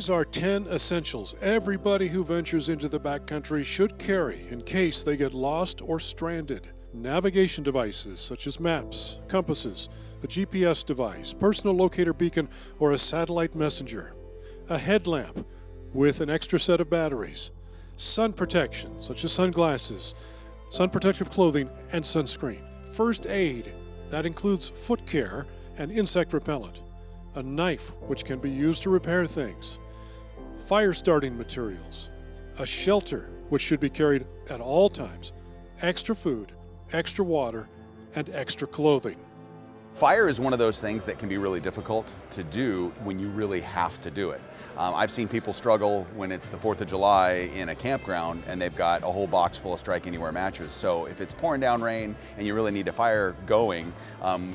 These are 10 essentials everybody who ventures into the backcountry should carry in case they get lost or stranded. Navigation devices such as maps, compasses, a GPS device, personal locator beacon, or a satellite messenger. A headlamp with an extra set of batteries. Sun protection such as sunglasses, sun protective clothing, and sunscreen. First aid, that includes foot care and insect repellent. A knife, which can be used to repair things. Fire starting materials. A shelter, which should be carried at all times. Extra food, extra water, and extra clothing. Fire is one of those things that can be really difficult to do when you really have to do it. I've seen people struggle when it's the 4th of July in a campground and they've got a whole box full of Strike Anywhere matches. So if it's pouring down rain and you really need a fire going,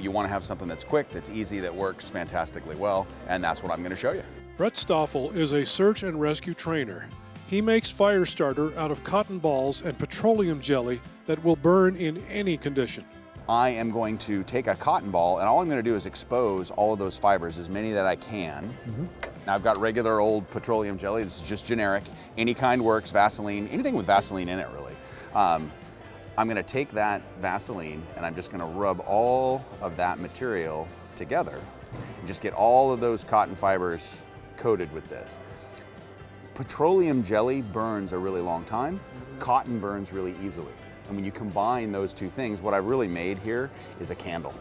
you want to have something that's quick, that's easy, that works fantastically well, and that's what I'm going to show you. Brett Stoffel is a search and rescue trainer. He makes fire starter out of cotton balls and petroleum jelly that will burn in any condition. I am going to take a cotton ball and all I'm going to do is expose all of those fibers, as many that I can. Now I've got regular old petroleum jelly. This is just generic. Any kind works, Vaseline, anything with Vaseline in it really. I'm going to take that Vaseline and I'm just going to rub all of that material together and just get all of those cotton fibers coated with this. Petroleum jelly burns a really long time. Cotton burns really easily. And when you combine those two things, what I've really made here is a candle.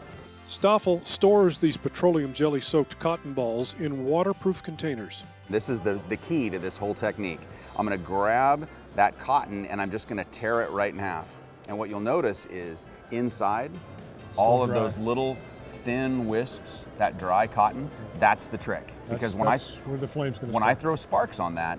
Stoffel stores these petroleum jelly soaked cotton balls in waterproof containers. This is the key to this whole technique. I'm going to grab that cotton and I'm just going to tear it right in half. And what you'll notice is inside, all of those little thin wisps, that dry cotton, that's the trick. Because when where the flame's going to I throw sparks on that,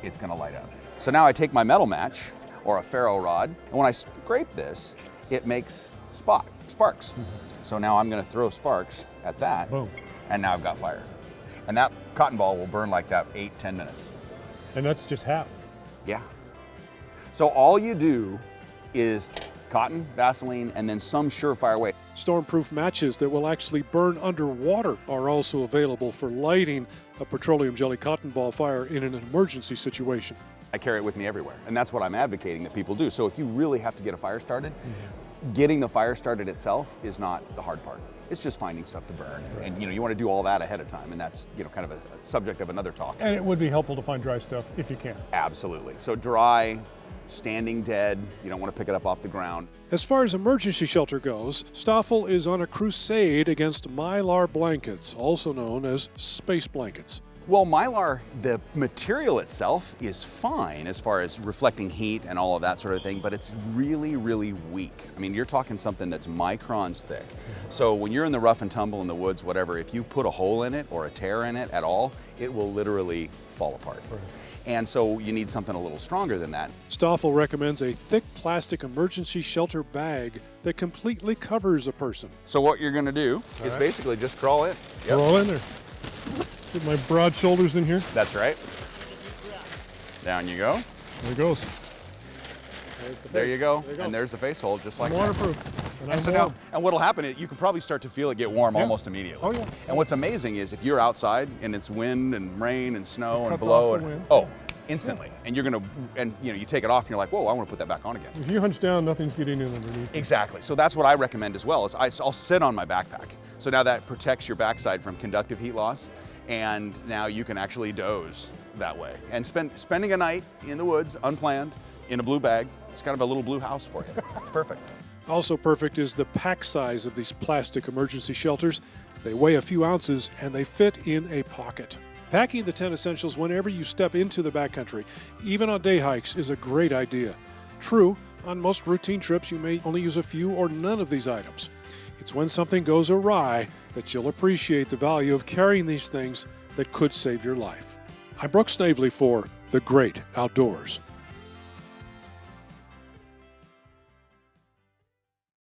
it's going to light up. So now I take my metal match or a ferro rod, and when I scrape this, it makes sparks. So now I'm going to throw sparks at that, boom, and now I've got fire. And that cotton ball will burn like that 8-10 minutes. And that's just half. Yeah. So all you do is cotton, Vaseline, and then some surefire way. Stormproof matches that will actually burn underwater are also available for lighting a petroleum jelly cotton ball fire in an emergency situation. I carry it with me everywhere, and that's what I'm advocating that people do. So if you really have to get a fire started, getting the fire started itself is not the hard part. It's just finding stuff to burn, and you want to do all that ahead of time, and that's kind of a subject of another talk. And it would be helpful to find dry stuff if you can. Absolutely. So dry, standing dead, you don't want to pick it up off the ground. As far as emergency shelter goes, Stoffel is on a crusade against Mylar blankets, also known as space blankets. Well, Mylar, the material itself is fine as far as reflecting heat and all of that sort of thing, but it's really, really weak. I mean, you're talking something that's microns thick. So when you're in the rough and tumble in the woods, whatever, if you put a hole in it or a tear in it at all, it will literally fall apart. And so you need something a little stronger than that. Stoffel recommends a thick plastic emergency shelter bag that completely covers a person. So what you're going to do is basically just crawl in. Yep. Crawl in there. Get my broad shoulders in here. That's right. Down you go. There it goes. There you go. And there's the face hole, just like that. Waterproof. And And so now, and what'll happen is you can probably start to feel it get warm almost immediately. Oh, yeah. And what's amazing is if you're outside and it's wind and rain and snow and cuts blow, off the wind. instantly. And you're gonna, and you take it off and you're like, whoa, I want to put that back on again. If you hunch down, nothing's getting in underneath. Exactly. So that's what I recommend as well. Is I'll sit on my backpack. So now that protects your backside from conductive heat loss, and now you can actually doze that way. And spending a night in the woods, unplanned, in a blue bag, it's kind of a little blue house for you. It's perfect. Also perfect is the pack size of these plastic emergency shelters. They weigh a few ounces and they fit in a pocket. Packing the 10 essentials whenever you step into the backcountry, even on day hikes, is a great idea. True, on most routine trips you may only use a few or none of these items. It's when something goes awry that you'll appreciate the value of carrying these things that could save your life. I'm Brooks Snavely for The Great Outdoors.